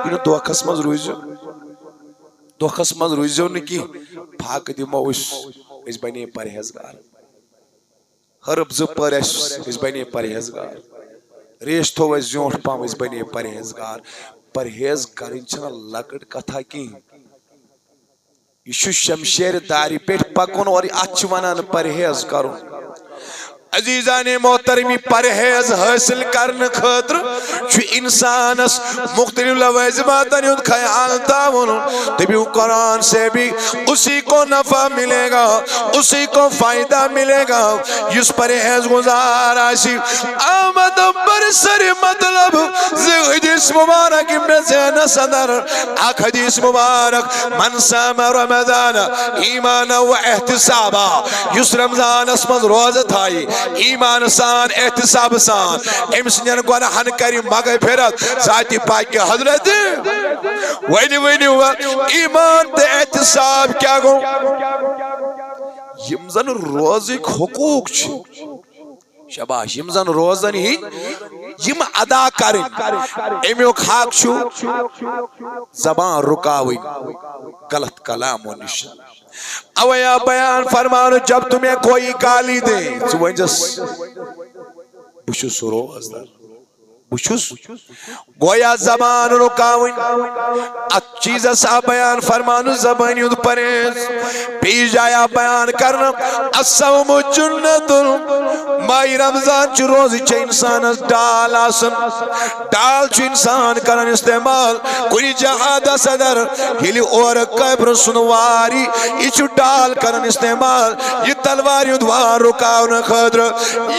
یہ دھوکھس مز روزو دھوکھس مز روزو نکی پھاک دمو اس بنے پرہیزگار حرب زپر اس بنے پرہیزگار ریش تھو اس زیونٹ پام اس بنے پرہیزگار پرہیز کرن چھنا لکٹ کتھا کی یہ شمشیر داری پیٹ پکن اور اچھ ونان پرہیز کرن عزیزان محترمی پرہیز حاصل کرنے خاطر چھ انسانس مختلف لوازماتن ہند خیال تاون تبھی قرآن سے بھی اسی کو نفع ملے گا اسی کو فائدہ ملے گا جس پرہیز گزار آسی آمد برسر مطلب حدیث مبارک ابن زین صدر اک حدیث مبارک من سام رمضان ایمانا و احتسابا یس رمضان اسمد روز تھائی ایمان سان احتساب سان امس نین گناہن کری مگے پھرت ذاتی پاک حضرت وینی ایمان تے احتساب کیا گو یم زن روزک حقوق چھ شباش یم زن روزن ہی یم ادا کرن امیوک حق چھو زبان رکاوی غلط کلام و نشان اویا بیان فرمانو جب تمہیں کوئی گالی دے تو ونجس بشس روز در بشس گویا زبان رکاوین ات چیز سا بیان فرمانو زبانی اد پریز پیش آیا بیان کرنا السوم جنت مائی رمضان چو روزی چھ انسان ڈال آسن ڈال چو انسان کرن استعمال کوئی جہاد صدر ہلی اور قبر سنواری یہ چو ڈال کرن استعمال یہ تلواری ادوار رکاون خدر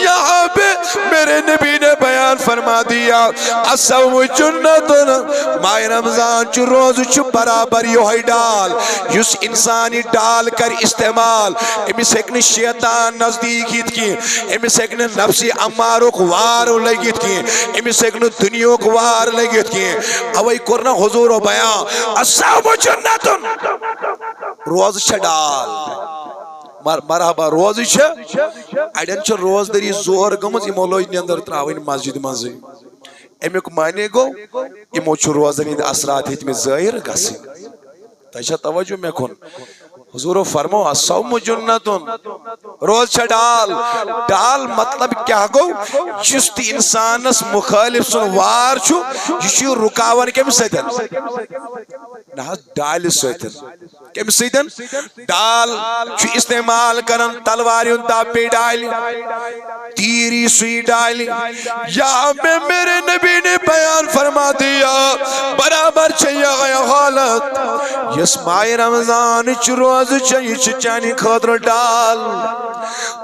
یہاں پہ میرے نبی نے بیان فرما دیا السوم جنت مائی رمضان چو روز چو برابر یہ ڈال یس انسانی ڈال کر استعمال امی سیکن شیطان نزدیکیت کی امی سیکن نفسی امارو کوار لگیت کی امی سیکن دنیا کوار لگیت کی اوئی کرنا حضور و بیان السوم جنت روز چھ ڈال مرحبا روز چھ اڑین چھ روز دری زور گمز یہ مولوی نیندر تراوین مسجد مزی امیک معنی گو یہ موچو روزنید اثرات ہیت میں ظاہر گسی تیشہ توجہ میں کن حضور فرمو السوم جنتن روز چھ ڈال ڈال مطلب کیا گو جست انسانس مخالف سن وار چھو جشی رکاون کم سیدن نہ ڈال سیدن کم سیدن ڈال چھو استعمال کرن تلواریوں دا پی ڈالی تیری سوئی ڈالی یہاں پہ میرے نبی نے بیان فرما دیا برابر چاہیے گیا حالت یس ماہ رمضان چروز چاہیے چچانی خطر ڈال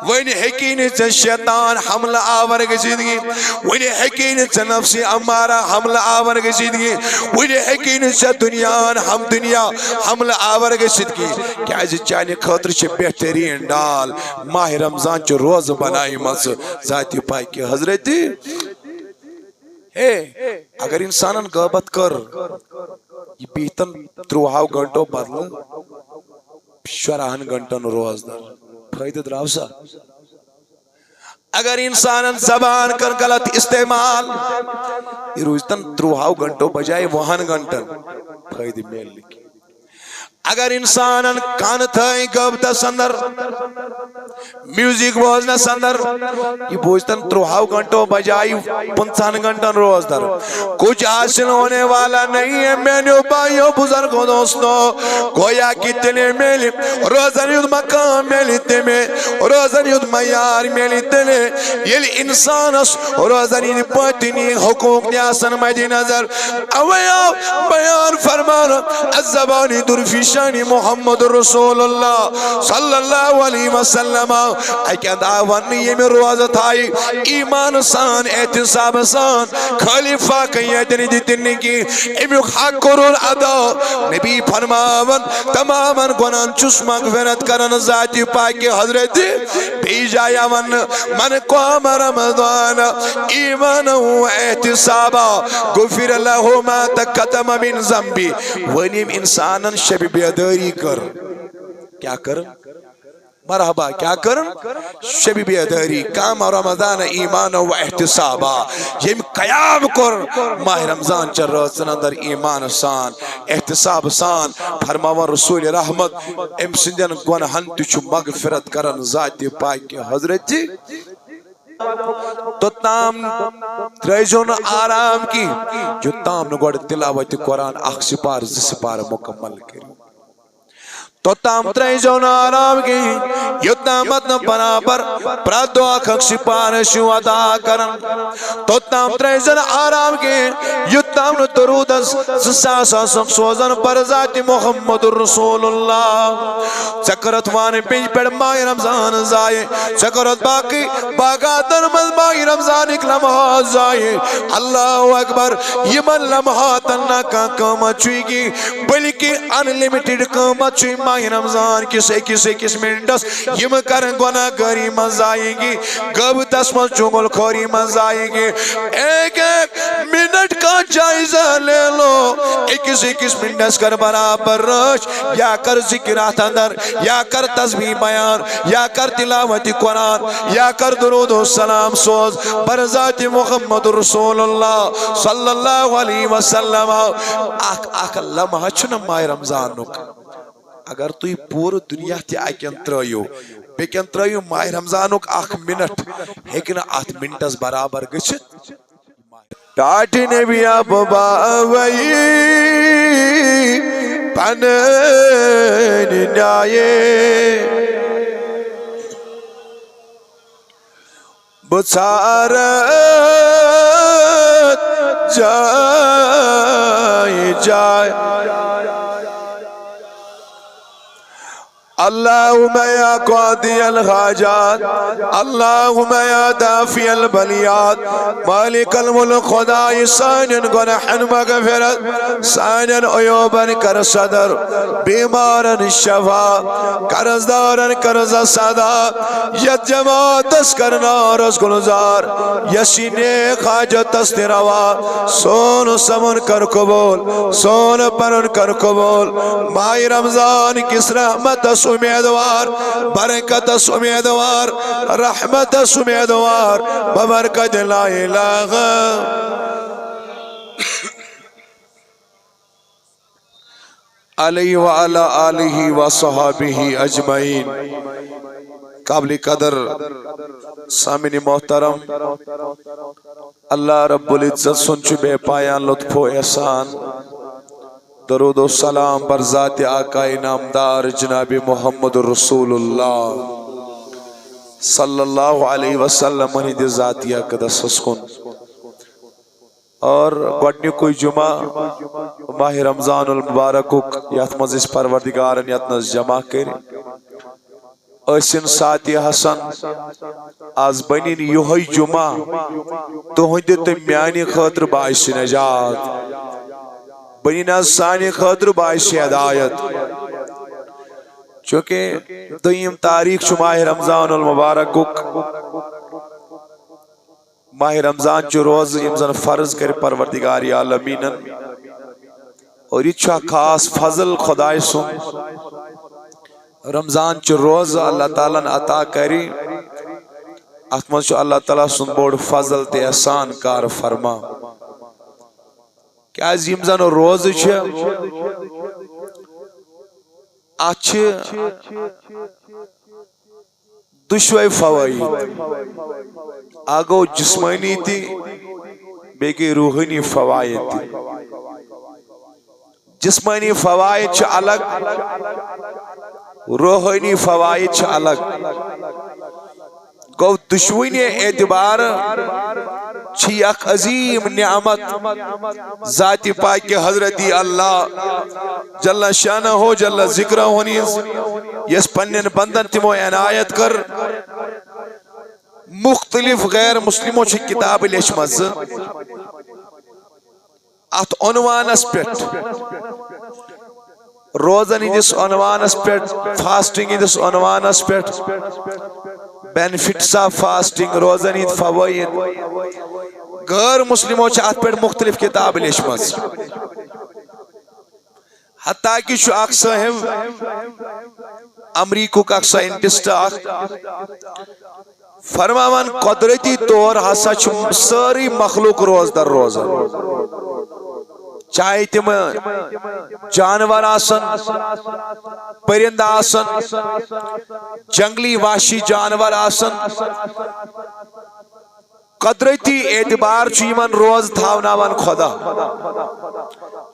وینی حقین چا شیطان حمل آور گزیدگی وینی حقین چا نفسی امارا حمل آور گزیدگی وینی حقین چا دنیا حمل آور گزیدگی کیا چچانی خطر چا بہترین ڈال ماہ رمضان چا روز بنائی مز ذاتی پائی کی حضرتی اگر انسانن غیبت کر یہ بیتن 3 گھنٹوں بدل 14 گھنٹن روز در فائدہ دراوسا اگر انسانن زبان کر غلط استعمال یہ روزتن 3 گھنٹوں بجائے 1 گھنٹن فائدہ میل لکی اگر انسانن کان تھائی گبتا سندر میوزک بوزنا سندر یہ بوجتن 3 گھنٹوں بجائی 55 گھنٹن روز در کچھ حاصل ہونے والا نہیں ہے میں نے بھائیوں بزرگوں دوستوں گویا کی تلے میلی روزن یود مقام میلی تمے روزن یود میار میلی تلے یہ انسان اس روزن یود پتنی حقوق نیاسن مجی نظر اویا بیان فرمانا الزبانی درفی شانی محمد رسول اللہ صلی اللہ علیہ وسلم ایک دعوان یہ میں روزت آئی ایمان سان اعتصاب سان خلیفہ قیدنی دیتنی کی امیو حق قرون ادا نبی فرماون تماما گنان چس مغفرت کرن ذاتی پاکی حضرت بیجایا من قام رمضان ایمان و اعتصابا غفر اللہ ما تقدم من ذنبی ونیم انسانا شب بیداری کر کیا کر مرحبا کیا کرن شب بیداری کام رمضان ایمان و احتسابا یم قیام کر ماہ رمضان چر روزن اندر ایمان سان احتساب سان فرماون رسول رحمت ام سندن گناہن تچ مغفرت کرن ذات پاک حضرت تو تام تریزون آرام کی جو تام نگوڑ تلاوت قرآن اخ سپار زسپار مکمل کری تو تام تریزون آرام کی یتنا متن برابر پرادو اخ سپار شو ادا کرن تو تام تریزون آرام کی یتنا من درود زساسا سوزن پر ذات محمد رسول اللہ چکرت وان پیج پیڑ ماہ رمضان زائے چکرت باقی باقاتر مز ماہ رمضان ایک لمحہ زائے اللہ اکبر یمن لمحات کا قیمت چوئی گی بلکہ انلیمیٹڈ قیمت چوئی ماہ رمضان کس منٹس یم کرن گناہ گری مز آئے گی گب تسمت چنگل خوری مز آئے گی ایک منٹ کا جائزہ لے لو ایکس منٹس کر برابر رش یا کر ذکرات اندر یا کر تسبیح بیان یا کر تلاوت قرآن یا کر درود و سلام سوز بر ذات محمد رسول اللہ صلی اللہ علیہ وسلم آخ لمحہ چھنا ماہ رمضان نک اگر توی پور دنیا تی آکین ترائیو بیکین ترائیو ماہ رمضانک آخ منٹ لیکن آت منٹس برابر گچت ٹاٹی نبی آپ باوئی پنن نائے بچارت جائے جائے اللہم یا قاضی الحاجات اللہم یا دافی البلیات مالک الملک خدای سانن گناہن مغفرت سانن عیوبن کر صدر بیمارن شفا قرضدارن قرض صدا ید جماعت اس کرنا رس گلزار یسین خاجت است روا سون سمن کر قبول سون پرن کر قبول ماہ رمضان کس رحمت امیدوار برکت امیدوار رحمت امیدوار ببرکت لا الہ علیہ وعلا آلہ وصحابہ اجمعین قابل قدر سامن محترم اللہ رب العزت سنچ بے پایان لطف و احسان درود و سلام بر ذات آقا نامدار جناب محمد رسول اللہ صلی اللہ علیہ وسلم منید ذاتی اقدس اسکن اور گوڑنی کوئی جمعہ ماہ رمضان المبارک یات مزیس پروردگارن یاتنس جمع کر اسن ساتی حسن آز بنین یوہی جمعہ تو ہندی تم میانی خاطر باعث نجات بنینا سانی خاطر باعث ہدایت چونکہ دویم تاریخ چو ماہ رمضان المبارک ماہ رمضان چو روز امزن فرض کر پروردگاری عالمین اور یہ چھا خاص فضل خدای سن رمضان چو روز اللہ تعالیٰ نے عطا کری اتمن چو اللہ تعالیٰ سن بوڑ فضل تے احسان کار فرما کیا عظیم زن روز چھے اچھے دشوئی فوائی آگو جسمانی تھی بیگی روحانی فوائی تھی جسمانی فوائی چھے الگ روحانی فوائی چھے الگ گو دشوئی اعتبار چھی اک عظیم نعمت ذات پاک حضرت اللہ جل شانہ ہو جل ذکرہ ہونیز یس پنن بندن تمو عنایت کر مختلف غیر مسلموں چھ کتاب لیشمز ات عنوان اسپیٹ روزن اس عنوان اسپیٹ فاسٹنگ اس عنوان اسپیٹ benefits of fasting روزن عید فوائد غیر مسلموں چاہت پر مختلف کتاب لیشمز حتیٰ کہ شو اک صاحب امریکہ کا سائنٹسٹ فرماوان قدرتی طور ہسا ساری مخلوق روز در روزان چاہے تم جانور آسن پرند آسن جنگلی وحشی جانور آسن قدرتی اعتبار یمن روز تھاوناوان خدا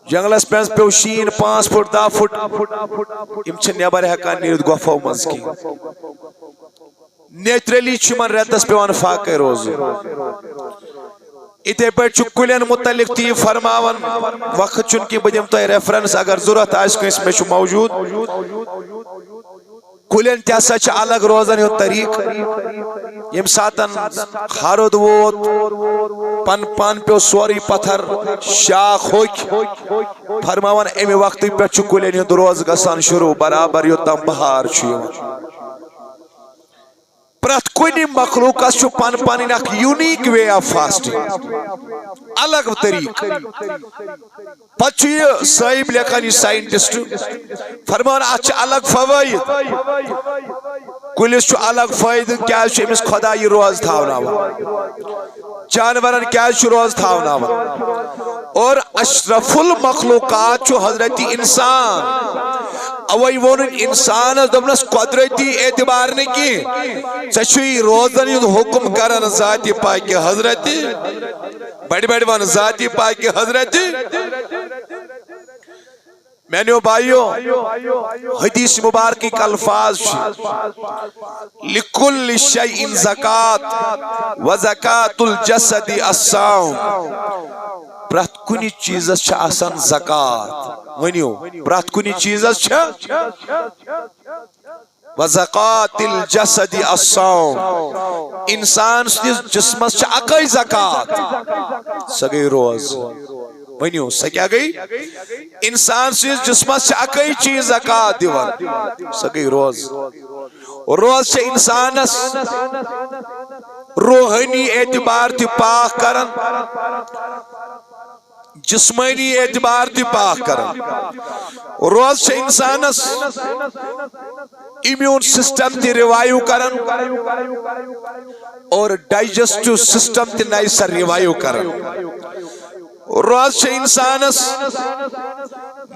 جنگلس پہ پیو شین 5 فٹ 10 فٹ یم چھ نبر ہیکان نیرت گوفو مز کی نیچرلی یمن ریتس پیوان فاقے روز اتھے پہ کلین متعلق تی فرماون وقت چونکہ بہ دم تہ ریفرنس اگر ضرورت آس کنس میں موجود کلین تہ ہسا چھ الگ روزن ہند طریق یم ساتن ہرد ووت پن پن پیو سوری پتھر شاخ ہوک فرماون امی وقت پہ کلین ہند روز گسان شروع برابر یوتام بہار پرت کنی مخلوقس پن پن اخ یونیک وے آف فاسٹنگ الگ طریق پتہ یہ صاحب لکھان یہ سائنٹسٹ فرمان اتھ الگ فوائد کلس الگ فائدہ کیا امس خدا یہ روز تھاوناوان جانورن کیا روز تھاوناوان اور اشرف المخلوقات حضرت انسان اوی وون انسان دمنس قدرتی اعتبار نے کی چشوی روزن حکم کرن ذاتی پاک حضرت بڑی بڑی ون ذاتی پاک حضرت میانیو بھائیو حدیث مبارکی کا الفاظ لکل شیء زکات و زکات الجسد الصوم پرت کنی چیزس چھ آسان زکات ونیو پرت کنی چیزس چھ و زکات الجسد الصوم انسان سنس جسمس چھ اکائی زکات سگئی روز ونیو سا کیا گئی انسان سنس جسمس چھ اکائی چیز زکات دیوان سگئی روز روز چھ انسانس روحانی اعتبار تی پاک کرن جسمانی اعتبار تی پاک کرن روز چھ انسانس امیون سسٹم تی ریوائیو کرن اور ڈائجسٹو سسٹم تی نئی سر ریوائیو کرن روز چھ انسانس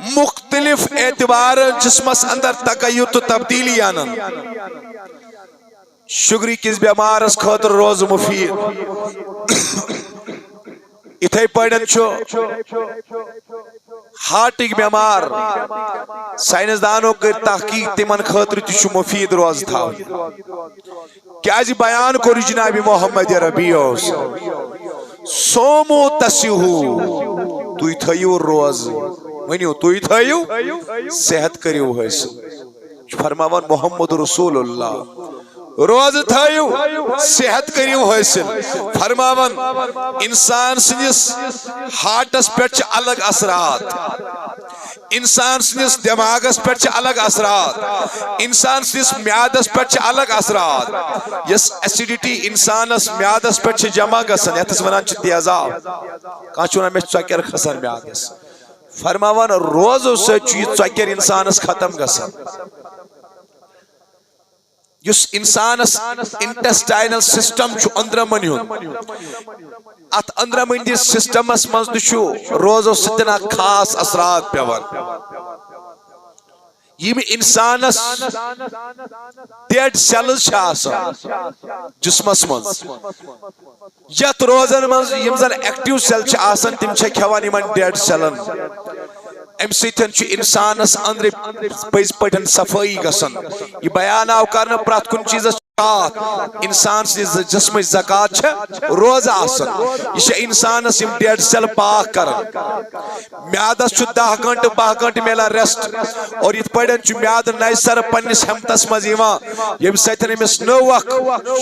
مختلف اعتبار جسمس اندر تقیت و تبدیلی آنن شگری کس بیمارس خاطر روز مفید اتھے پڑھن چھو ہارٹک بیمار سائنسدانوں کر تحقیق تمن خاطر تہ مفید روز تھا کیا جی بیان کو جناب محمد ربیع سومو تسیحو توی تھیو روز ونیو توی تھیو صحت کریو حاصل فرماون محمد رسول اللہ روز تھیو صحت کریو حاصل فرماون انسان سنس ہارٹس پہ الگ اثرات انسان سنس دماغس پہ الگ اثرات انسان سنس میادس پہ الگ اثرات یس ایسیڈیٹی انسانس میادس پہ جمع گسن یتس ونان چھ تیزاب کان چھ ونان مے ژکر کھسن میادس فرماون روزو سے چھ ژکر انسانس ختم گسن یس انسانس انٹسٹائنل سسٹم چھ اندرمن ہن ات اندرمن دی سسٹمس مز تہ روزو ستنا خاص اثرات پیوان یم انسانس ڈیڈ سیلز چھ آسان جسمس مز یت روزن مز یم زن ایکٹیو سیل چھ آسان تم چھ کھوان یمن ڈیڈ سیلن ام سیتن چھ انسانس اندر پز پٹن صفائی گسن یہ بیان آو کرنا پرات کن چیزس انسان سے جسم زکات چھ روز آسن یہ انسانس یم ڈیڈ سیل پاک کرن میادس چھ 10 گھنٹہ 12 گھنٹہ میلا ریسٹ اور یہ پڑن چھ میاد نئی سر پنس ہمتس مز یم سیتن امس نوک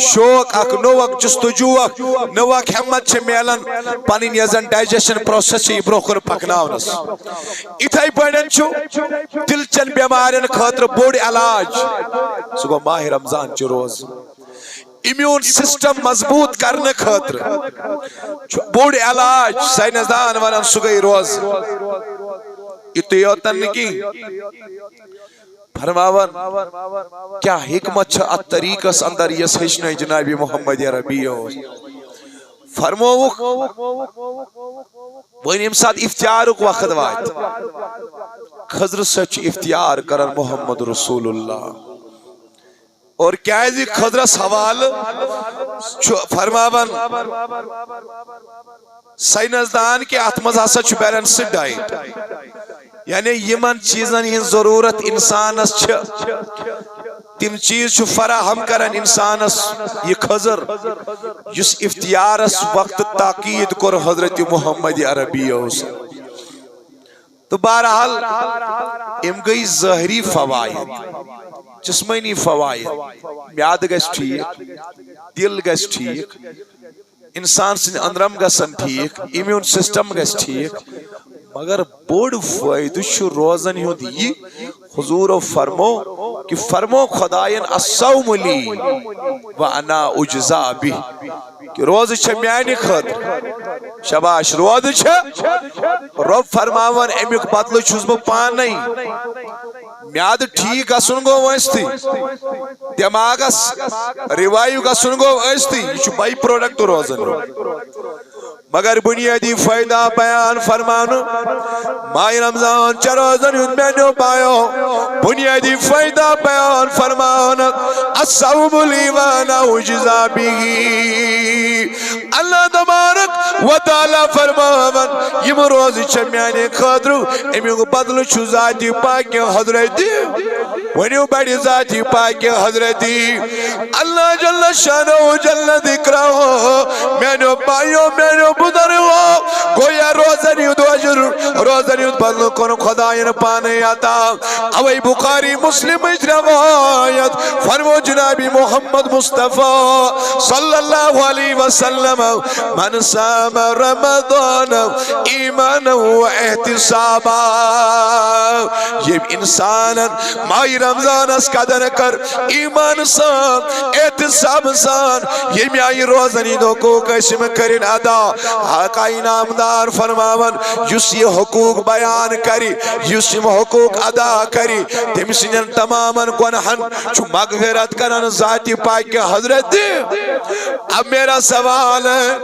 شوق اک نوک جستجو نوک ہمت چھ میلن پنن یزن ڈائجیشن پروسیس چھ برو کر پکناونس اتھے پڑن چھ دل چن بیمارن خاطر بوڑ علاج سگو ماہ رمضان چھ روز امیون سسٹم مضبوط کرنے خاطر بوڑ علاج سائنسدان ونان سہ گئی روز اتنے یوتن کی فرماون کیا حکمت چھ ات طریقس اندر یس ہچن جناب محمد عربی فرموک ون یم سات افتیارک وقت وات خضر سچ افتیار کرن محمد رسول اللہ اور کیا خضرس حوال فرماون سائنسدان کے اتمز ہسا چھ بیلنسڈ ڈائٹ یعنی یمن چیزن ہن ضرورت انسانس چھ تم چیز چھ فراہم کرن انسانس یہ خضر جس افتیارس وقت تاکید کر حضرت محمد عربی تو بہرحال ام گئی ظاہری فوائد جسمانی فوائد میاد گژھِ ٹھیک دل گژھِ ٹھیک انسان سن اندرم گژھن ٹھیک امیون سسٹم گژھِ ٹھیک مگر بوڑ فائدہ چھ روزن ہند یہ حضور فرمو کہ فرمو خدائن الصوم لی وانا اجزا بہ کہ روز چھ میانہ خاطر شاباش روز چھ رب فرماون امیک بدلہ چھس بہ پانے میاد ٹھیک گژھن گو ٲسۍتھٕے دٮ۪ماغس رِوایِو گژھن گو ٲسۍتھٕے یہ چھ بائی پروڈکٹ روزن مگر بنیادی فائدہ بیان فرمانو ماہ رمضان چھ روزن ہند مینو پایو بنیادی فائدہ بیان فرمان الصوم لی وانا اجزا بہ اللہ تبارک و تعالی فرماون یم روز چھ میانے خاطر امیک بدل چھ ذات پاک حضرت ونیو بڑی ذات پاک حضرت اللہ جل شانہ جل ذکرہ مینو پایو مینو بدرو گویا روزن یود اجر روزن یود بدل کن خدائن پانے آتا اوی بخاری مسلم روایت فرمو جناب محمد مصطفیٰ صلی اللہ علیہ وسلم من صام رمضان ایمانا و احتسابا یہ انسان ماہ رمضان اس قدر کر ایمان سان احتساب سان یہ میائی روزنی دو کو قسم کرن ادا آقا انعامدار فرماون جس یہ حقوق بیان کری جس یہ حقوق ادا کری تم سنن تماماً گناہن چو مغفرت کرن ذاتی پاک حضرت اب میرا سوال ہے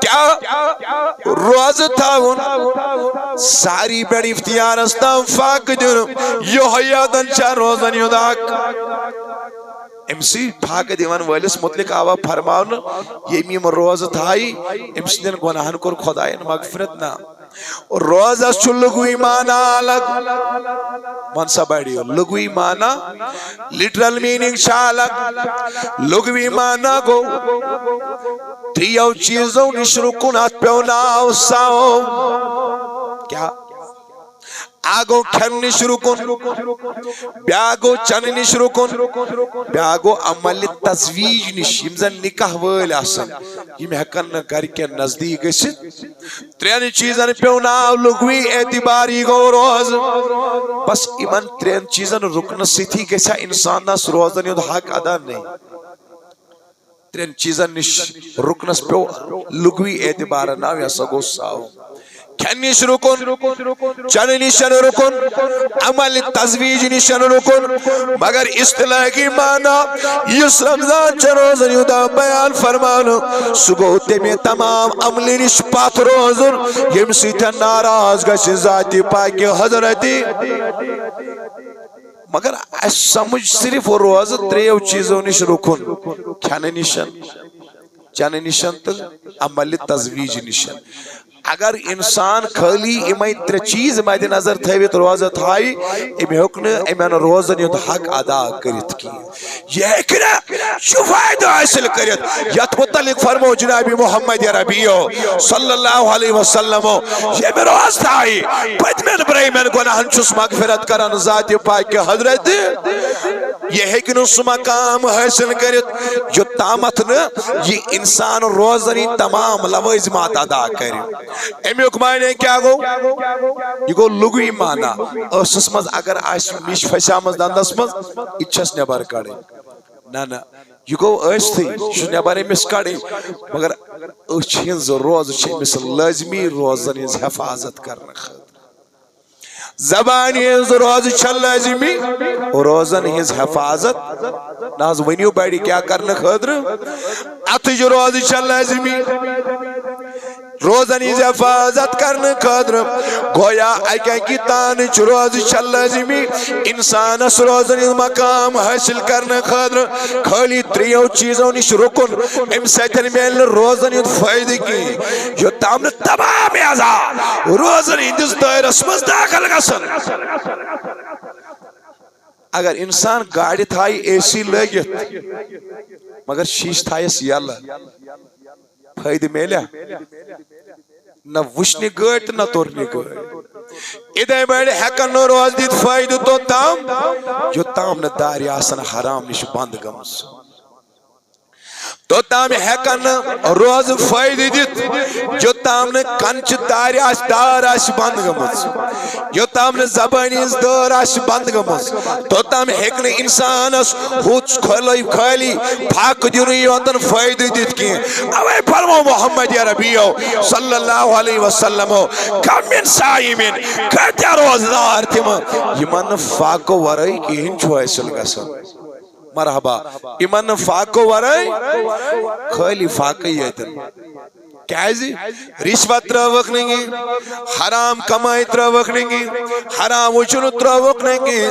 کیا روز تھاون ساری بڑی افتیار استاں فاق دن یو حیادن چا روزن یداک امسی پاک دیوان والس مطلق آوا فرماؤن یمیم روز تھائی امسی دن گناہن کر خدایان مغفرت نا روز اس چھو لگوی مانا الگ منصا بیڑیو لگوی مانا لٹرل میننگ شالک لگوی مانا گو تریو چیزوں نشرو کنات پیوناو ساو کیا آگو کھن نش رکن بیاگو چن نش رکن بیاگو عمل تزویج نش یمزن نکاح ویل آسن یم ہکن گھر کے نزدیک گژھت ترین چیزن پیوناو لگوی اعتباری گو روز بس ایمن ترین چیزن رکن سیتھی گژھا انسان ناس روزن یود حق ادا نہیں ترین چیزن نش رکنس پیو لگوی اعتبار ناو یا سگو ساو کھن نش رکن چن نشن رکن عمل تزویج نشن رکن مگر اصطلاحی معنی یس رمضان چروزن یودا بیان فرمانو سگو تیمی تمام عمل نش پات روزن یم سیتا ناراض گش ذاتی پاک حضرتی مگر اس سمجھ صرف روز تریو چیزوں نش رکن کھن نشن چن نشن تل عمل تزویج نشن اگر انسان خالی امی تر چیز مد نظر تھویت روزہ تھائی امی حکن امیان روزن یود حق ادا کرت کی یہ ہکنا شو فائدہ حاصل کرت یت متعلق فرمو جناب محمد عربیو صلی اللہ علیہ وسلم یہ میں روز تھائی پتمن برائمن گناہن چس مغفرت کرن ذات پاک حضرت یہ ہکن اس مقام حاصل کرت جو تامت یہ انسان روزنی تمام لوازمات ادا کرے امی حکمائنے کیا گو یہ گو لگوی مانا اسس مز اگر آس میش فسیا مز دندس مز اچھس نبر کڑے نا نا یہ گو اس تھی چھ نبر امس کڑے مگر اچھ ہنز روز چھ امس لازمی روزن ہنز حفاظت کرنے خاطر زبان ہز روز چھ لازمی روزن ہز حفاظت ناز ونیو بڑی کیا کرنے خاطر اتج روز چھ لازمی روزن ہز حفاظت کرنے خاطر گویا اکہ کی تان چھ روز چھ لازمی انسان اس روزن ہز مقام حاصل کرنے خاطر خالی تریو چیزوں نش رکن ام سیتن میل روزن ہز فائدہ کی جو تامن تمام اعضا روزن ہندس دائرس مز داخل گژھن اگر انسان گاڑی تھائی اے سی لگت مگر شیش تھائیس یل فائدہ میلیا نہ وشنی گاڑی نہ تورنی گاڑی ادھے بیڑے ہیکن نو روز دیت فائدہ تو تام جو تام نہ داری آسن حرام نش بند گمس تو تام ہیکن روز فائدہ دیت جو تام نے کنچ دار آس بند گمس جو تام نے زبانی دار آس بند گمس تو تام ہیکن انسان اس ہوچ خالی پھاک دیونی یوتن فائدہ دیت کی اوے فرمو محمد یا ربیو صلی اللہ علیہ وسلم کم من سائمین کتیا روزدار تیم یمن فاکو ورائی کی ہن چھو ایسل گسن مرحبا ایمان فاکو ورائی خالی فاکی ایتن کیازی رشوت تراوک نہیں گی حرام کمائی تراوک نہیں گی حرام وچن تراوک نہیں گی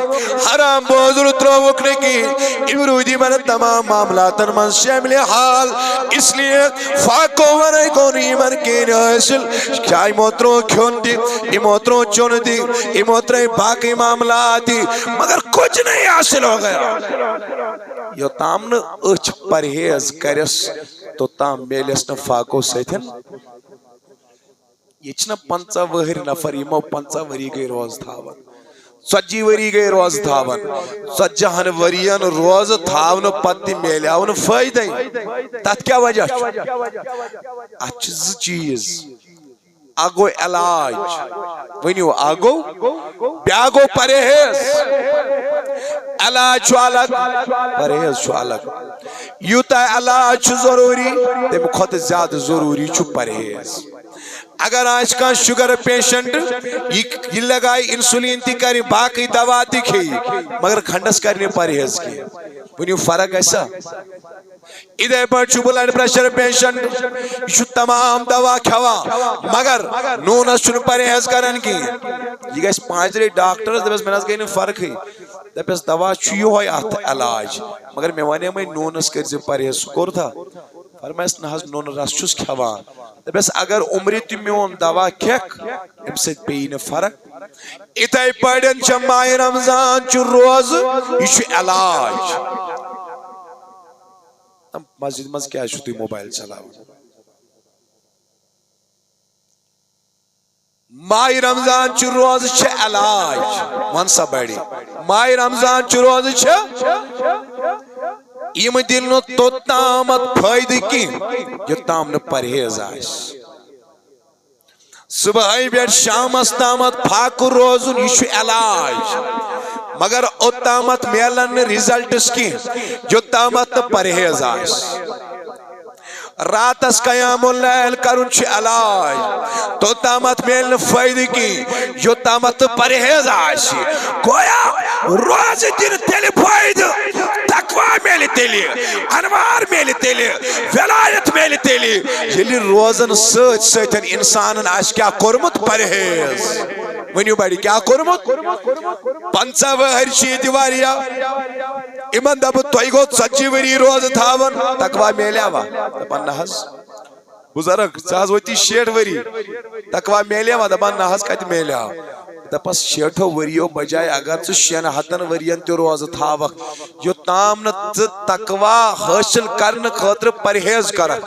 حرام بوزر تراوک نہیں گی امرودی من تمام معاملاتن من شامل حال اس لیے فاکو ورائی کون ایمان کی حاصل کیا ایموتروں کھون دی ایموتروں چون دی ایموتروں باقی معاملات دی مگر کچھ نہیں حاصل ہو گیا یو تام نے اچھ پرہیز کرس تو تام میلیس نے فاکو سیتھن یہ چھنا 50 وہر نفر یمو 50 وری گئی روز تھاون 40 وری گئی روز تھاون 40 وریان روز تھاون پتی میلیاون فائدہ تات کیا وجہ اچھ چیز آگو علاج ونیو آگو بیاگو پرہیز علاج چھو الگ پرہیز چھو الگ یوتا علاج چھو ضروری تم خود زیادہ ضروری چھو پرہیز اگر آج کا شوگر پیشنٹ یہ لگائی انسولین تی کری باقی دوا تی کھی مگر کھنڈس کرنے پرہیز کی ونیو فرق ایسا ادھے پر چھو بلڈ پریشر پیشنٹ چھو تمام دوا کھوا مگر نونس چھو پرہیز کرن کی یہ گیس 5 ری ڈاکٹرز دبیس میں ناس گئی فرق ہی دبیس دوا چھو یہ ہوئی آتا علاج مگر میں وانے میں نونس کرزی پرہیز سکور تھا فرمائیس نحس نون رس چھوس کھوان دبیس اگر عمری تی میون دوا کھیک ام سے پین فرق ادھے پڑھن چھو ماہ رمضان چھو روز یہ چھو علاج مسجد مز کیا چھو تی موبائل چلاو ماہ رمضان چھ روز چھ علاج ونسا بڑی ماہ رمضان چھ روز چھ یم دلنو تو تامت فائدہ کی جو تامن پرہیز آئیس صبح بیٹ شام استامت پھاک روزن یہ چھ علاج مگر اتامت میلن ریزلٹس کی جو تامت پرہیز آئیس رات اس قیام اللیل کرن چھ علاج تو تامت میلن فائدہ کی جو تامت پرہیز آئیسی گویا روز دن تیلی فائدہ تقوی میلی تیلی انوار میلی تیلی ولایت میلی تیلی یلی روزن سچ سچن انسانن آش کیا کرمت پرہیز ونیو بڑی کیا کرمت 50 وہر شی دیواریا ایمان دب توئی گو 40 وری روز تھاون تقوی میلیا وا دپن نحس بزرگ چاہز ویتی 60 وری تقوی میلیا وا دپن نحس کت میلیا دپس 60 وریو بجائے اگر چھ 6 ورین تی روز تھاوک جو تام نہ تقوی حاصل کرن خاطر پرہیز کر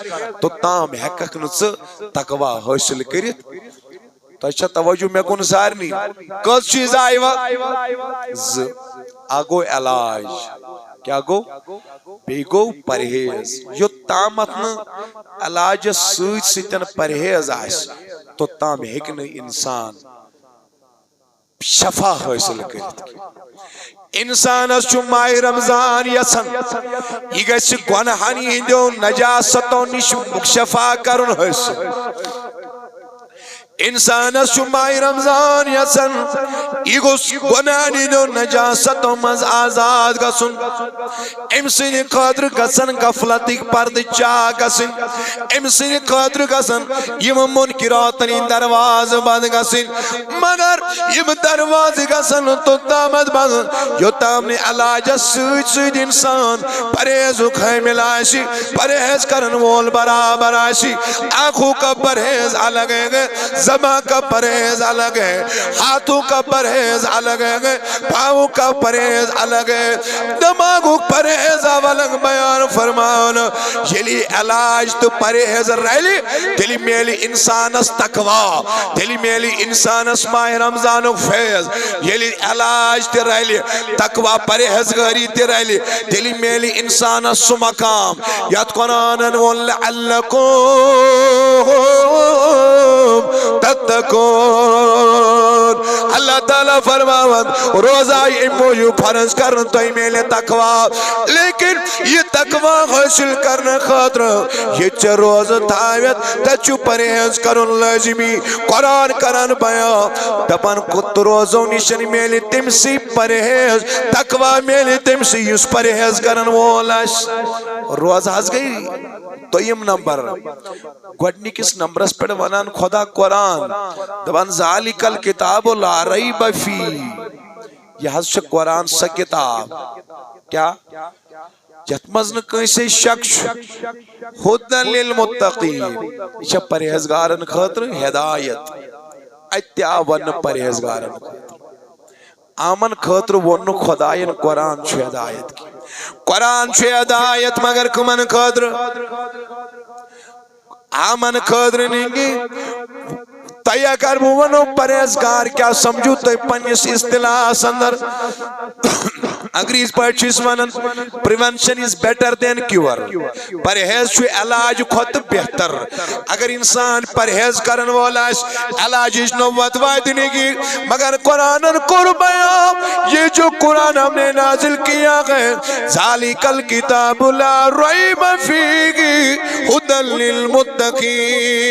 تو تام ہیکک نہ تقوی حاصل کرت تو اچھا توجہ میں کن سارنی کس چیز آئی وقت آگو علاج کیا گو بیگو پرہیز جو تامتن علاج سوچ ستن پرہیز آئیس تو تام ہکن انسان شفا حاصل کرت انسان اس چو ماہ رمضان یسن یہ گیس گناہانی ہندیو نجاستوں نش شفا کرن حاصل انسان شمائی رمضان یسن ایگوس گنانی دو نجاست و مز آزاد گسن امسین قادر گسن غفلتک پرد چا گسن امسین قادر گسن یم منکراتنی درواز بند گسن مگر یم درواز گسن تو دامد بند یو تامنی علاج سوچ سوچ انسان پریز خیمل آشی پریز کرن وول برابر آشی آنکھوں کا پریز الگ ہے زبان کا پرہیز الگ ہے ہاتھوں کا پرہیز الگ ہے پاؤں کا پرہیز الگ ہے دماغوں پرہیز الگ بیان فرمانا یلی علاج تو پرہیز رہلی دلی میلی انسانس تقوی دلی میلی انسانس ماہ رمضان و فیض یلی علاج تی رہلی تقوی پرہیز گاری تی رہلی دلی میلی انسانس سو مقام یاد قرآنن وَلَعَلَّكُمْ تتقون اللہ تعالیٰ فرماوند روزہ موجو فرض کرن تو میلے تقوی لیکن یہ تقوی حاصل کرنے خاطر یہ چھ روز تھاویت تچو پرہیز کرن لازمی قرآن کرن بیان دپن کت روزوں نشن میلے تمسی پرہیز تقوی میلے تمسی یس پرہیز کرن وولاش روز ہز گئی تو یم نمبر گوڑنی کس نمبرس پر ونان خدا قرآن دبان ذالک الکتاب لا ریب فی یہ حضرت قرآن سا کتاب کیا جتمزن کیسے شخص خودن للمتقین یہ پرہیزگارن خاطر ہدایت اتیاون پرہیزگارن خاطر آمن خاطر ون خداین قرآن چھو ہدایت کی قرآن چھو ہدایت مگر کمن خاطر آمن خاطر نہیں گی تیا کر ونو پرہیزگار کیا سمجھو تو پنیس اصطلاح اندر انگریز پاٹھیس ونن prevention is better than cure پرہیز چھو علاج خود بہتر اگر انسان پرہیز کرن والا علاج نوت وائدنے کی مگر قرآن قربیاں یہ جو قرآن ہم نے نازل کیا گئے ذالک الکتاب لا ریب فیہ ھدی للمتقین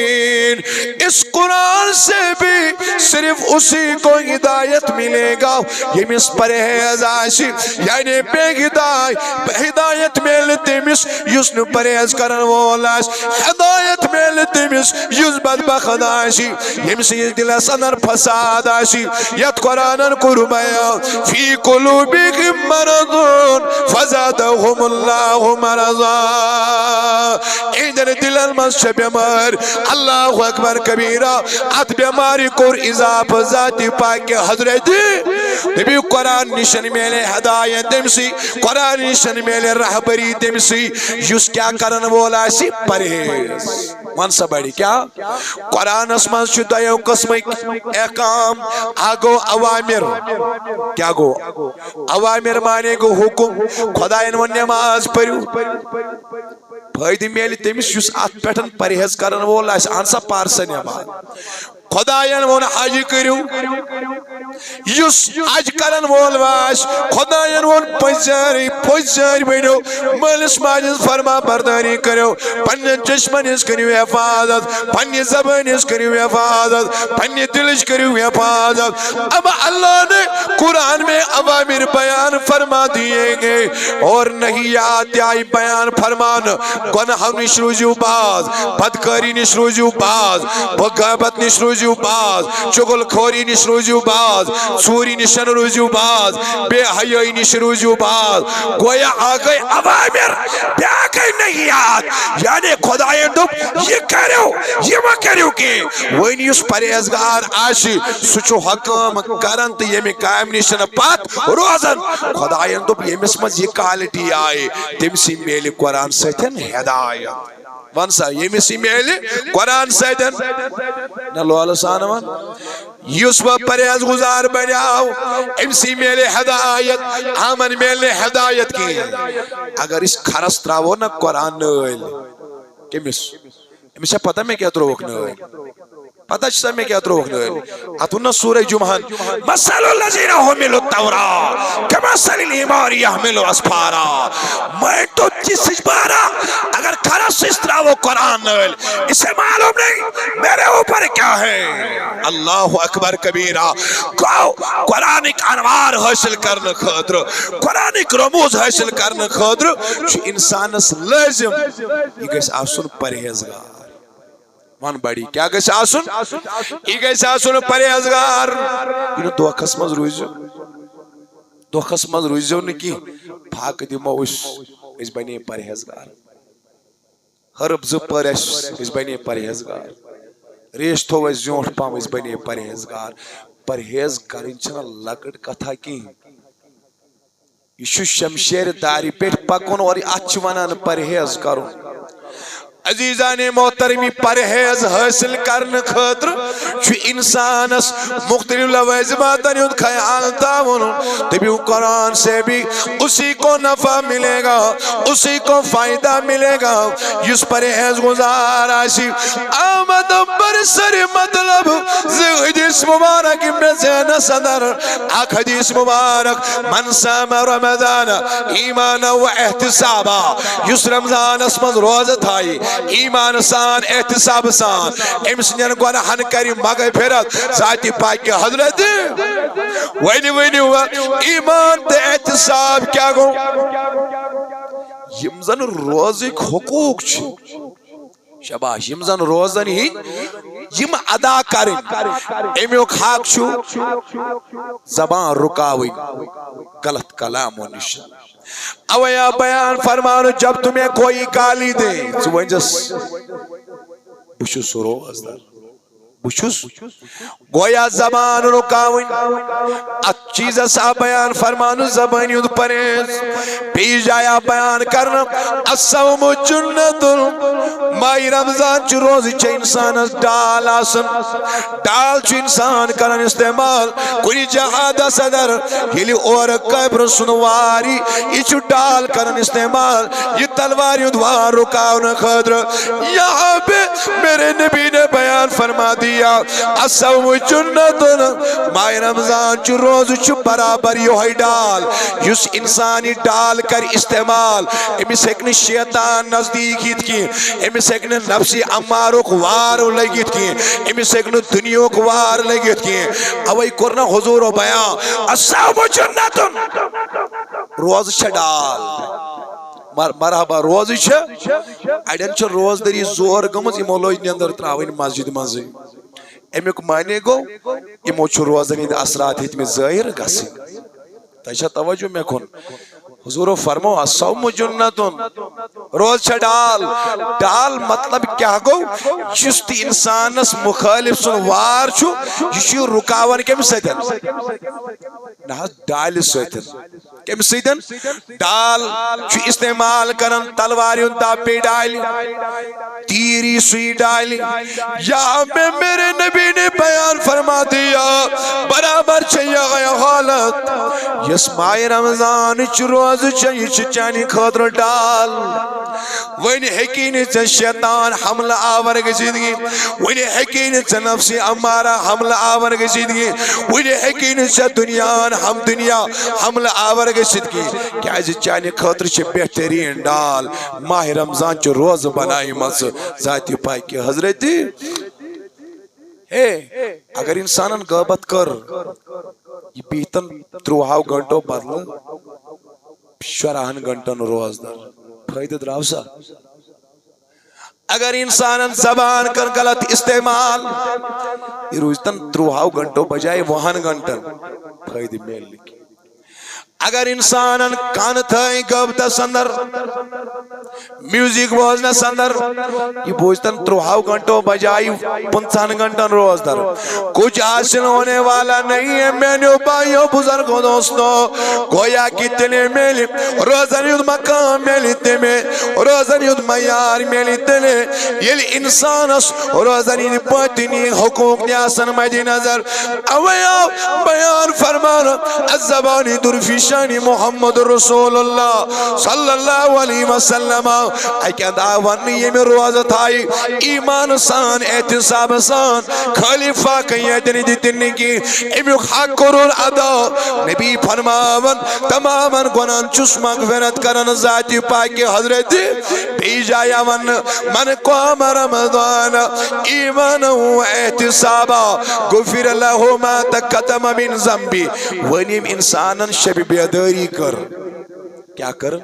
اس قرآن سے بھی صرف اسی کو ہدایت ملے گا یہ مس پرہیز آشی یعنی بے ہدایت ملتی مس یسن پرہیز کرن والاش ہدایت ملتی مس یس بدبخت آشی یمس یہ دل سنر فساد آشی یت قرآن قربایا فی قلوبہم مرض فزادہم اللہ مرضا ایدر دل المس بیمار اللہ اکبر کبیرہ ات بیماری کور اضافہ ذاتی پاک حضرت نبی قرآن نشن میلے ہدایت دمسی قرآن نشن میلے رہبری دمسی یس کیا کرن والا سی پرہیز منصب بڑی کیا قرآن اسمان شدائیو قسم احکام آگو اوامر کیا گو اوامر مانے گو حکم خدایان و نماز پریو فائدی میلی تیمیس یس آت پیٹن پرہیز کرن والا سی آنسا پارسا نماز خدایان وون حج کریو یس حج کرن وول واش خدایان وون پوزاری بینو مالس ماجز فرما برداری کریو پنی چشمنیس کریو حفاظت پنی زبانیس کریو حفاظت پنی دلش کریو حفاظت اب اللہ نے قرآن میں اوامر بیان فرما دیے گے اور نہیں آتی آئی بیان فرمان گناہ نش روزیو باز بدکاری نش روزیو باز بغابت نش روزیو باز چگل خوری نش روزیو باز چوری نشن روزیو باز بے حیائی نش روزیو باز گویا آگئی اوامر بے آگئی نہیں آت یعنی خدایان دوب یہ کرو یہ ما کرو کی وین یس پرہیزگار آشی سچو حکم کرن تو یہ میں قائم نشن پات روزن خدایان دوب یہ مسمز یہ کالٹی آئے تم سی میلی قرآن سیتن ہدایت وانسا یہ مسی میلی قرآن سیدن نلو اللہ سانوان یوسف پریز گزار بنیاو امسی میلی ہدایت آمن میلی ہدایت کی اگر اس خرس تراو نا قرآن نویل کمیس امسا پتہ میں کیا تروک نویل پتہ چھا میں کیا تروک نویل اتونا سورہ جمعان مثل الذین حملوا التوراۃ کمثل الحمار یحمل اسفارا میں تو جس بارا اگر کھرس اس طرح وہ قرآن نویل اسے معلوم نہیں میرے اوپر کیا ہے اللہ اکبر کبیرہ قرآنک انوار حاصل کرنے خاطر قرآنک رموز حاصل کرنے خاطر چھ انسانس لازم یہ گیس آسن پرہیزگار ون بڑی کیا گیس آسن یہ گیس آسن پرہیزگار یہ دوکھس مز روزو دوکھس مز روزو نکی پھاک دیمو اس بنے پرہیزگار حرب زپر اس بنے پرہیزگار ریش تھو اس زیونٹ پام اس بنے پرہیزگار پرہیز کرن چھنا لکڑ کتھا کی یہ شمشیر داری پیٹ پکن اور اچھ ونان پرہیز کرو عزیزان محترمی پرہیز حاصل کرنے خاطر چھ انسانس مختلف لوازماتن یوں خیال تاون تبھی قرآن سے بھی اسی کو نفع ملے گا اسی کو فائدہ ملے گا جس پرہیز گزار آسی آمد برسر مطلب حدیث مبارک ابن زین صدر آخ حدیث مبارک من سام رمضان ایمانا و احتسابا جس رمضان اسمد روزت آئی ایمان سان احتساب سان امس نین گناہن کری مگے پھرت ذاتی پاک حضرت وینی ایمان تے احتساب کیا گو یم زن روزک حقوق چھ شباش یم زن روزن ہی یم ادا کرن امیوک حق چھو زبان رکاوی غلط کلام و نشان اویا بیان فرمانو جب تمہیں کوئی گالی دے تو ونجس بشس روز در بشس گویا زبان رکاوین چیز سا بیان فرمانو زبانی اد پریز پیش جایا بیان کرنا الصوم جنت مائی رمضان چو روزی چھ انسان ڈال آسن ڈال چو انسان کرن استعمال کوئی جہاد صدر ہلی اور قبر سنواری یہ چو ڈال کرن استعمال یہ تلواری ادوار رکاون خدر یہاں پہ میرے نبی نے بیان فرما دیا الصوم جنت مائی رمضان چو روز چو برابر یوہی ڈال یس انسانی ڈال کر استعمال امی سیکن شیطان نزدیکیت کی امی سیکن نفسی امارو کوار لگیت کی امی سیکن دنیو کوار لگیت کی اوئی کرنا حضور و بیان الصوم جنت روز چھڈال مرحبا روز چھ اڑین چھ روز دری زور گمز امولوج نے اندر تراوین مسجد منزی امیک معنی گو امو چھ روزن ہند اثرات ہت میں ظاہر گسی تیشا توجہ میں کن حضور فرمو الصوم جنتن روز چھ ڈال ڈال مطلب کیا گو جست انسانس مخالف سن وار چھو جشی رکاون کم سیدن نہ ڈال سیدن کم سیدن ڈال چھو استعمال کرن تلواریوں تاپی ڈالی تیری سوئی ڈالی یہاں میں میرے نبی نے بیان فرما دیا برابر چاہیے غیا حالت یس ماہ رمضان چھ روز چاہیے چچانی خاطر ڈال وینی حقین چھ شیطان حملہ آور گزیدگی وینی حقین چھ نفسی امارہ حملہ آور گزیدگی وینی حقین چھ دنیا حملہ آور گزیدگی کیا چچانی خاطر چھ بہترین ڈال ماہ رمضان چھ روز بنائی مز ذاتی پائی کی حضرتی اگر انسانن غیبت کر یہ بیتن 3 گھنٹوں بدل 14 گھنٹن روز در فائدہ دراو سا اگر انسانن زبان کر غلط استعمال یہ روزتن 3 گھنٹوں بجائے 1 گھنٹن فائدہ میل لکی اگر انسانن کان تھائی گبتا سندر میوزک بوزنا سندر یہ بوجتن 3 گھنٹوں بجائی 50 گھنٹن روز در کچھ حاصل ہونے والا نہیں ہے مینے بھائیوں بزرگوں دوستوں گویا کی تلے میلی روزن یود مقام میلی تمے روزن یود میار میلی تلے یہ انسان اس روزن یود پتنی حقوق نیاسن مدی نظر اویا بیان فرما فرمان الزبان در فی شان محمد رسول اللہ صلی اللہ علیہ وسلم اکہ دا ون یم روز تھائی ایمان سان احتساب سان خلیفہ قیدن دیتن کی امیک حق کرون ادا نبی فرماون تماما گناہن چس مغفرت کرن ذات پاک حضرت بیجایا ون من قام رمضان ایمانا و احتسابا غفر له ما تقدم من ذنبی ونیم انسانن شب بیداری کر کیا کر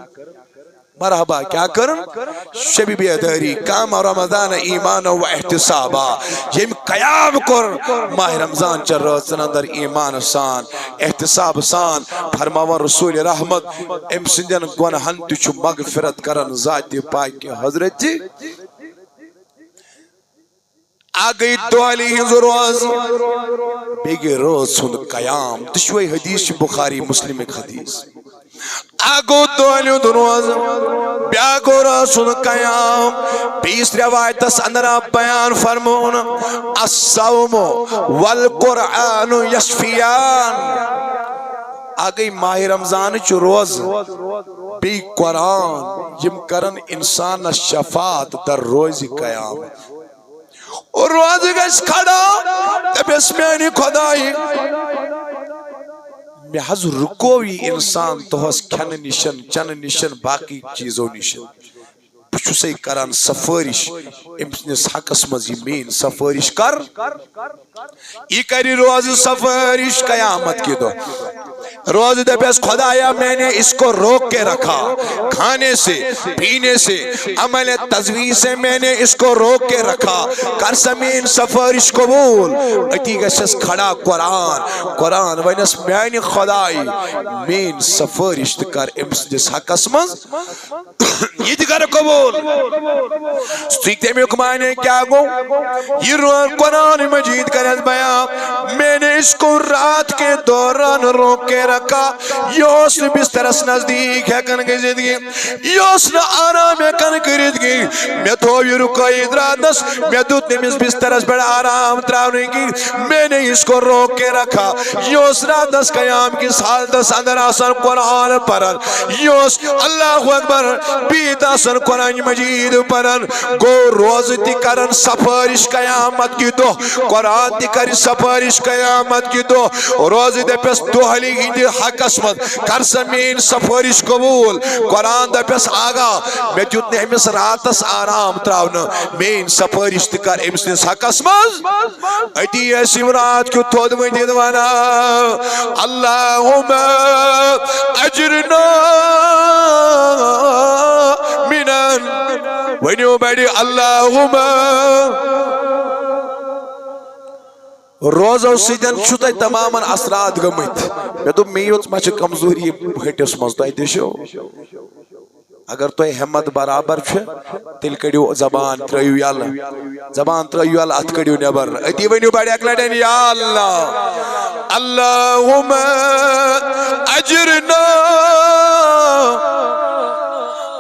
مرحبا کیا کرن شب بیداری کام رمضان ایمان و احتسابا یم قیام کر ماہ رمضان چر روزن اندر ایمان سان احتساب سان فرماون رسول رحمت ام سندن گناہن تچ مغفرت کرن ذات پاک حضرت جی آگئی دوالی ہنز روز بیگی روز سن قیام تشوی حدیث بخاری مسلم ایک حدیث آگو دوالی روز بیاگو روز سن قیام بیس روایت اندر بیان فرمون الصوم والقرآن یشفیان آگئی ماہ رمضان چو روز بی قرآن یم کرن انسان شفاعت در روز قیام اور روز گش کھڑا تبس میں خدائی میں حض رکوی انسان تو ہس کھن نشن چن نشن باقی چیزوں نشن بچو سے کران سفارش امس حقس مزی مین سفارش کر یہ کری روز سفارش قیامت کی دو روز دپیس خدایا میں نے اس کو روک کے رکھا کھانے سے پینے سے عمل تزویز سے میں نے اس کو روک کے رکھا کر سمین سفارش قبول اتی گشس کھڑا قرآن ونس میں خدائی مین سفارش کر امس جس حقس مز یہ کر قبول سیکھتے میں کمانے کیا گو یہ قرآن مجید کر بیان میں نے اس کو رات کے دوران روک کے رکھا یوس بسترس نزدیک ہے کن کی زندگی یوس نہ آرام ہے کن کردگی میں تو یہ رکائی درادس میں دوت نمیز بسترس بڑا آرام تراؤنے کی میں نے اس کو روک کے رکھا یوس رادس قیام کی سالتس اندر آسان قرآن پرن یوس اللہ اکبر بیت آسان قرآن مجید پرن گو روز تی کرن سفارش قیامت کی دو قرآن تی کرن سفارش قیامت کی دو روز دے پس دوہلی ہندی حق اسمت کر سمین سفارش قبول قرآن دے پس آگا میں جتنے ہمیں راتس آرام تراؤنا مین سفارش تی کر امس حق اسمت ایتی ایسی مراد کیوں تود میں دیدوانا اللہم اجرنا منن ونیو بیڑی اللہم روز او سیدن چھتے تماما اثرات گمت میں تو میوت مچ کمزوری ہٹس مزدائی دیشو اگر تو ہمت برابر چھے تل کڑیو زبان ترائیو یا اللہ زبان ترائیو یا اللہ ات کڑیو نیبر ایتی ونیو بیڑی اکلٹین یا اللہ اللہم اجرنا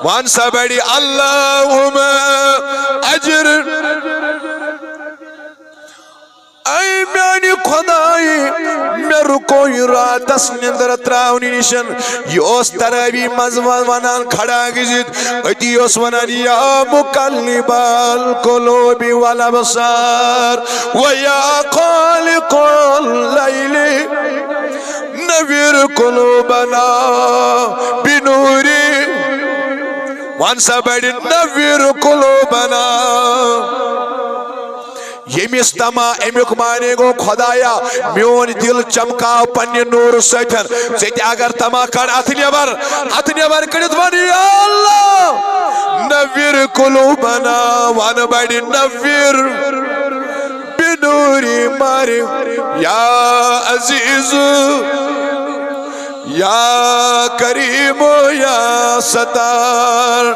وانسا بیڑی اللہم اجر اے میانی خدائی میں رکوئی راتس نندر تراؤنی نشن یوس تراوی مزوان ونان کھڑا گزید ایتی یوس ونان یا مقلب القلوب والابصار ویا خالق اللیل نویر قلوبنا بنوری وانسا بیڑی نویر قلوبنا یہ مستمع امیک مانے گو خدایا میون دل چمکا پنی نور سیتن سیتی اگر تما کر اتنی بر کڑت بانی یا اللہ نویر قلوبنا وان بیڑی نویر بنوری ماری یا عزیز یا کریم یا ستار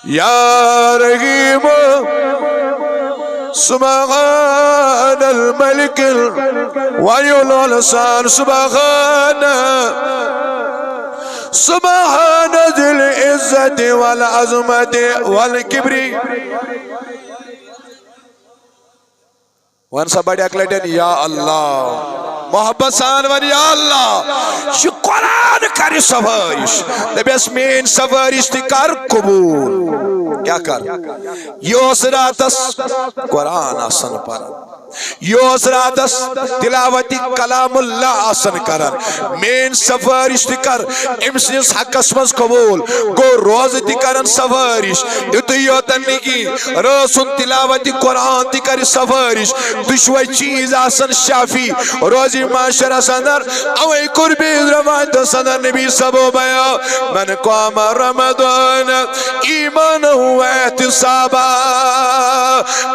یا رحیم سبحان الملک وعلی الولسان سبحان ذی العزت والعظمت والکبری ون سا بڑی اکلٹن یا اللہ محبت سان ون یا اللہ یہ قرآن کر سفارش دبیس مین سفارش تی کر قبول کیا کر یہ اس راتس قرآن آسن پر یہ اس راتس تلاوتی کلام اللہ آسن کرن مین سفارش تی کر امسنس حقس مز قبول گو روز تی کرن سفارش اتو یوتن نکی رسن تلاوتی قرآن تی کر سفارش دشوی چیز آسن شافی روزی معاشرہ سندر اوی قربی روایت سندر نبی سبو بیا من قام رمضان ایمان و احتسابا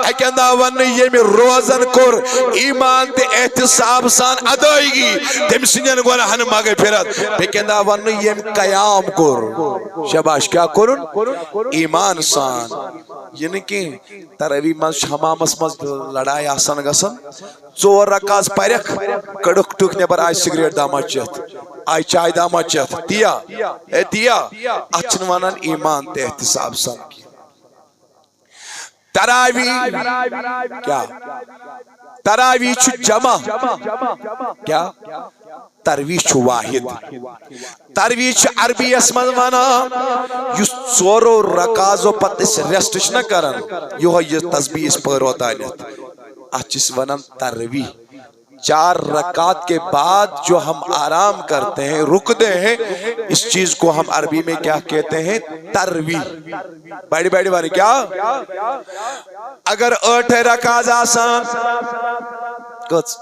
اکندہ ون یہ میں روزن کور ایمان تے احتساب سان ادائیگی تم سنجن گناہن ماگے پھرت اکندہ ون یہ قیام کور شباش کیا کرن ایمان سان یعنی کہ تروی من حمامس من لڑائی آسان گسن ژور رکاز پرک کڑک ٹک نبر آئی سگریٹ داما چت آئی چائے داما چت دیا اچھن ونان ایمان تے احتساب سان کی تراوی کیا تراوی چھ جمع کیا تروی چھ واحد تروی چھ عربی اسمن وانا یس ژورو رکازو پت اس ریسٹ نہ کرن یہ تسبیح اس پر ہوتا ہے اچھس ونن تروی چار رکعت کے بعد جو ہم آرام کرتے ہیں رکتے ہیں اس چیز کو ہم عربی میں کیا کہتے ہیں تروی بڑی بڑی باری کیا اگر 8 رکعت آسان کچھ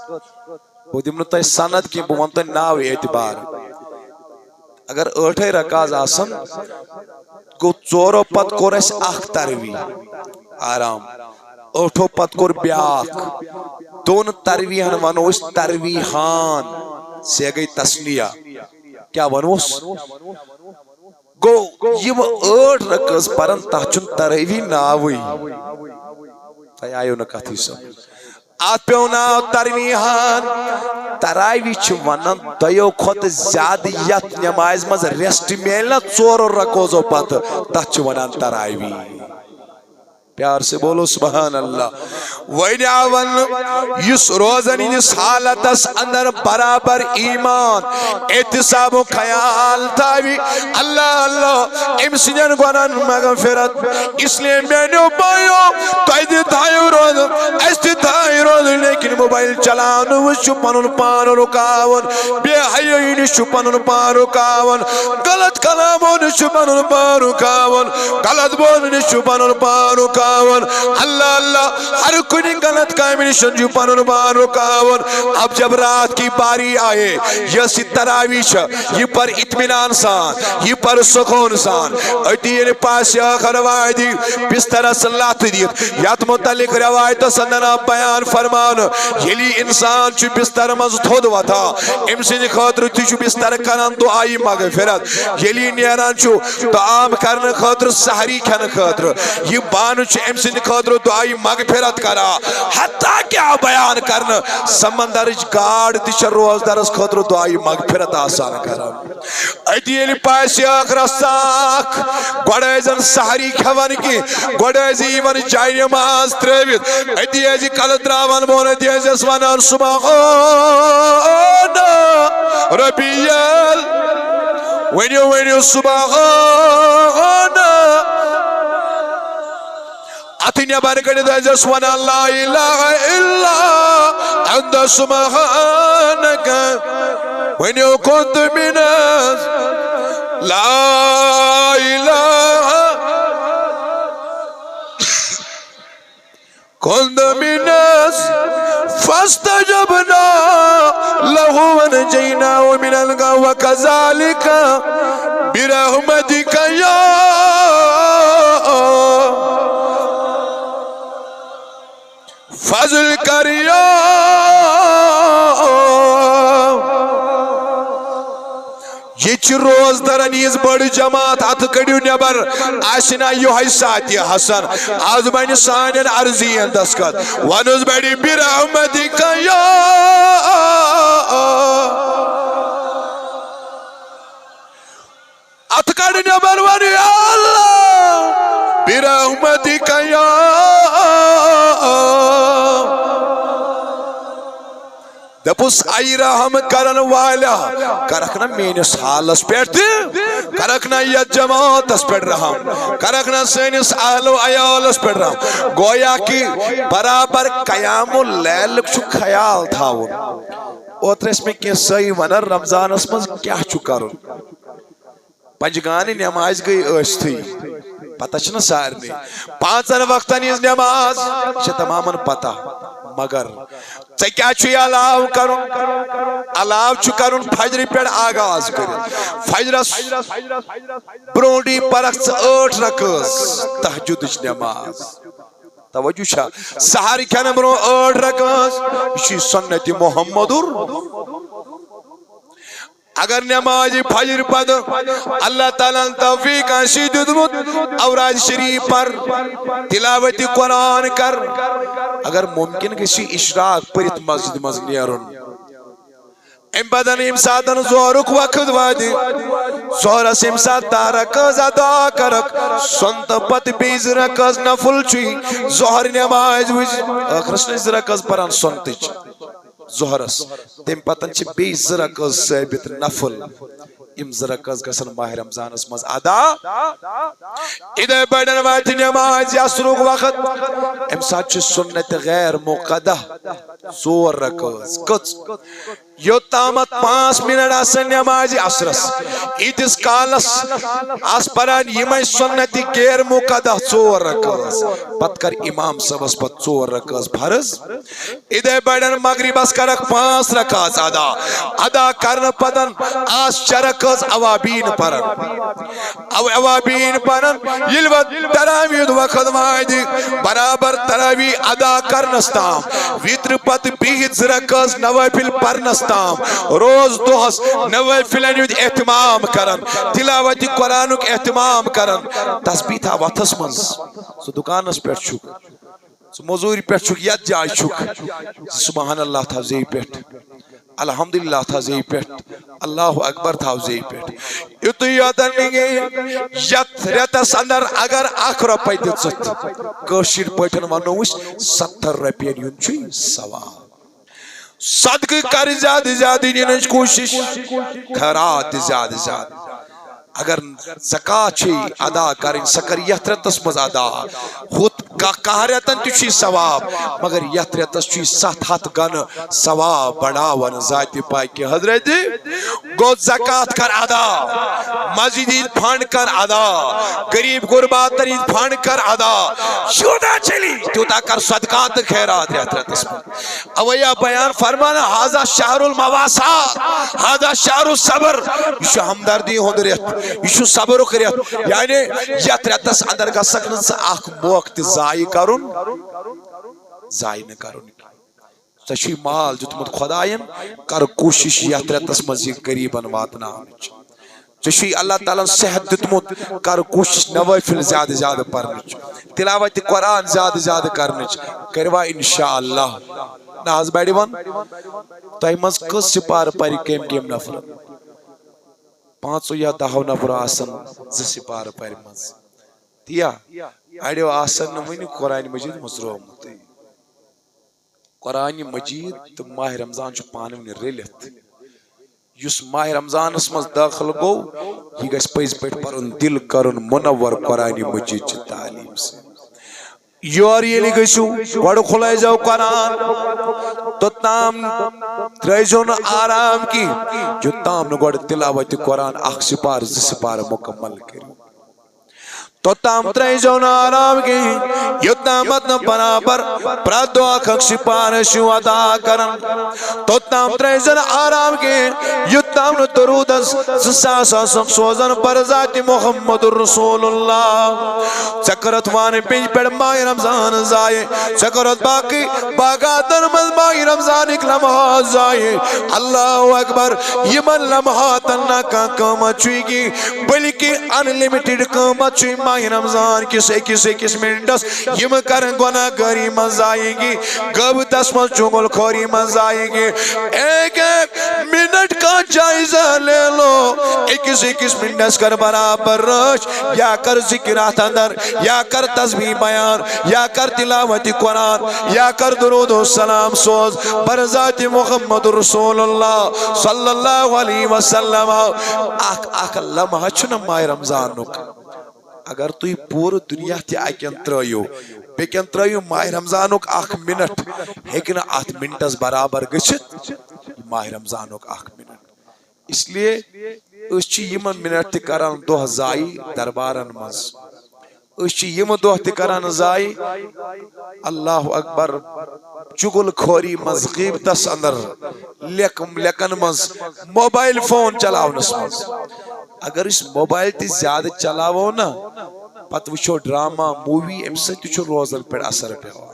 وہ دمنو تا سند کی بوانتا ناو اعتبار اگر 8 رکعت آسان کو ژورو پت کور اس اخ تروی آرام 8 پت کور بیاک دون ترویحن ونوس ترویحان سے گئی تسنیہ کیا ونوس گو یہ 8 رکعت پرن تحچن ترویح ناوی تای آئیو نکاتی سب آت پیو ناو ترویحان تراوی چھ ونن دیو خود زیادیت نمائز مز ریسٹ میلنا 4 رکوزو پت تحچ ونن تراوی پیار سے بولو سبحان اللہ وَإِنْعَوَنْ یس روزن اس حالتس اندر برابر ایمان احتساب و خیال تاوی اللہ اللہ امسنین گونن مغفرت اس لئے میں نے بایو تائیدی تائیو روز ایستی تائیو روز لیکن موبائل چلانو شپنن پانو رکاون بے حیوین شپنن پانو رکاون غلط کلامون شپنن پانو رکاون غلط بولن شپنن پانو رکاون اللہ اللہ ہر کنی غلط کامل شنجو پانون بان رکاون اب جب رات کی باری آئے یہ سی تراویش یہ پر اطمینان سان یہ پر سکون سان اتیر پاس آخر روایتی بستر صلات دیت یاد متعلق روایت سندنا بیان فرمان یلی انسان چو بستر مزدود وطا امسین خاطر تیچو بستر کنن دعائی مغفرت یلی نیران چو دعام کرن خاطر سحری کن خاطر یہ بانو چو امسین خاطر دعائی مغفرت کرا حتیٰ کیا بیان کرنا سمندرج گاڑ تیچر روز درس خاطر دعائی مغفرت آسان کرا ایدیلی پایسی آخر ساک گوڑے زن سحری کھوان کی گوڑے زی ایمان جائی نماز تریویت ایدیلی کلت راوان بون ایدیلی سوانان سبحان ربیل وینیو سبحان اتنیا بارکڑی دائزہ سوانا لا الہ الا انت سبحانک وینیو کنت مناس لا الہ کنت مناس فاستجبنا له ونجيناه من الغم وكذلك برحمتك يا فضل کریا یہ چھ روز درنیز بڑ جماعت ات کڑیو نبر آشنا یوہی ساتی حسن آز بین سانین عرضی اندسکت ونوز بڑی برحمتی کا یا ات کڑی نبر ونی اللہ برحمتی کا یا دپس آئی رحم کرن والا کرکنا مینس حالس پیٹ کرکنا یت جماعتس پیٹ رحم کرکنا سینس اہل و عیالس پیٹ رحم گویا کہ برابر قیام اللیل چھو خیال تھاون اوترس میں کی صحیح ونر رمضانس مز کیا چھو کرن پنجگانی نماز گئی اشتھی پتہ چھنا سارنی پانچن وقتن اس نماز چھ تمامن پتہ مگر ژے کیا چھُ علاو کرن علاو چھُ کرن فجر پیٹھ آغاز کرن فجرس برونڈی پرکھ ژٕ 8 رکعت تہجدٕچ نماز توجہ چھا سحر کھٮ۪نہٕ برونٛہہ 8 رکعت یہِ چھُ سنت محمدُر اگر نماز فجر پد اللہ تعالیٰ توفیق آسی دیتمت اوراد شریف پر تلاوت قرآن کر اگر ممکن کسی اشراق پرت مسجد مز نیرن ام بدن ام ساتن زورک وقت وادی زورس ام سات رکز ادا کرک سنت پت بیز رکز نفل چی زہر نماز وز اخرس نز رکز پران سنتچ زہرس تم پتن چھ بی زرکز ثابت نفل ام زرکز گسن ماہ رمضانس مز ادا ادھے بڑن وقت نماز یسرک وقت ام سات چھ سنت غیر مقدہ زور رکز کچ یوتامت 5 منٹ آسن نماز عصرس ایتس کالس آس پران یمیں سنت غیر مقدہ 4 رکز پت کر امام صبس پت 4 رکز فرض ادھے بڑن مغربس کرک 5 رکعت ادا کرن پتن آس 6 رکعت اوابین پرن اوابین پرن یلوت تراویح وقت وادی برابر تراویح ادا کرنستام ویتر پت 20 رکعت نوافل پرنستام روز دوہس نوافلن یود اہتمام کرن تلاوت قرآن اہتمام کرن تسبیح تھا وقتس منز سو دکانس پیٹ چھک سو موضوعی پیٹ چھک یاد جائے چھک سبحان اللہ تھا زی پیٹ الحمدللہ تھا زی پیٹ اللہ اکبر تھا زی پیٹ یتو یادن لگے یت ریتس اندر اگر 1 رۄپے دِژٕتھ کٲشِر پٲٹھۍ ونو أسۍ 70 رۄپین یُن چھُے ثواب صدقہ کر زیادہ زیادہ دینچ کوشش خیرات زیادہ زیادہ اگر زکات چھ ادا کرن سکر یتھ رتس مز ادا خود کا رتن تھی ثواب مگر یتھ رتس 7 گن ثواب بڑھاون ذات پاک حضرت گو زکات کر ادا مسجد فنڈ کر ادا غریب غربات ترید فنڈ کر ادا شودا چلی توتا کر صدقات خیرات یتھ رتس اویا بیان فرمانا ھذا شہر المواسات ھذا شہر الصبر یہ ہمدردی ہند ریت یہ صبر کریت یعنی یتھ رتس اندر گسک نہ اخ وقت ضائع کرن ضائع نہ کرن ژے مال دیتمت خدائن کر کوشش یتھ رتس مز یہ غریبن واتناونچ ژے اللہ تعالیٰ صحت دیتمت کر کوشش نوافل زیادہ زیادہ پرنچ تلاوت قرآن زیادہ زیادہ کرنچ کروا انشاءاللہ ناز بیڑی ون تہ مز کس سپار پری کم کم نفر 5 یا 10 نفر آسن 2 سپار پری مز تیا اڑیو آسن ون قرآن مجید مزرومت قرآن مجید تو ماہ رمضان چھ پانونی رلت یس ماہ رمضانس مز داخل گو یہ گھس پز پہ پرن دل کرن منور قرآن مجید چھ تعلیم سے یور یلی گسو گڑ کھلائے جاؤ قرآن تو تام تریزو نا آرام کی جو تام نا گڑ تلاوت قرآن 1 سپار 2 سپار مکمل کری تو تام تریزو نا آرام کی یتامت نا برابر پرادو 1 سپار شو ادا کرن تو تام تریزو نا آرام کی یتام نا درود 2 سوزن پر ذات محمد رسول اللہ چکرت وان پیج پیڑ ماہ رمضان زائے چکرت باقی باغاتن مز ماہ رمضان ایک لمحات زائے اللہ اکبر یمن لمحاتن نا کا قیمت چھوئی گی بلکہ انلیمیٹڈ قیمت چھوئی ماہ رمضان کس منٹس یم کرن گناہ گاری مز آئیں گی غیبتس مز چنگل خوری مز آئیں گی 1 منٹ منٹ کا جائزہ لے لو اکس منٹس کر برابر رش یا کر ذکرات اندر یا کر تسبیح بیان یا کر تلاوت قرآن یا کر درود و سلام سوز بر ذات محمد رسول اللہ صلی اللہ علیہ وسلم اخ لمحہ چھنا ماہ رمضان نک اگر تھی پور دنیا تی اکن ترائیو بیکن ترائیو ماہ رمضانک اخ منٹ ہیکن ات منٹس برابر گچھت ماہ رمضانک اخ منٹ اس لیے اس چی یمن منٹ تی کران دو ہزائی دربارن مز اس چی یم دو تی کران زائی اللہ اکبر چگل کھوری مز غیبتس اندر لیکن مز موبائل فون چلاونس مز اگر اس موبائل تی زیادہ چلاو نا پت وچھو ڈراما مووی ام سے تچھو روزن پر اثر پیوا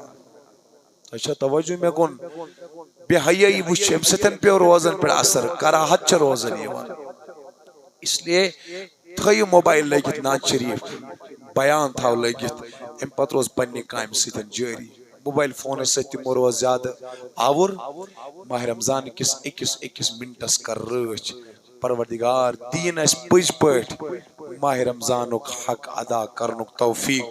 اچھا توجہ میں کن بے حیائی وچھ ام سے تن پہ روزن پر اثر کراہت چھ روزن یوان اس لیے تھیو موبائل لگت ناز شریف بیان تھاو لگت ام پت روز پنی کام سے تن جاری موبائل فون سے تمو روز زیادہ آور ماہ رمضان اکس منٹس کر رچ پروردگار دین اس پج پٹ ماہ رمضانک حق ادا کرنک توفیق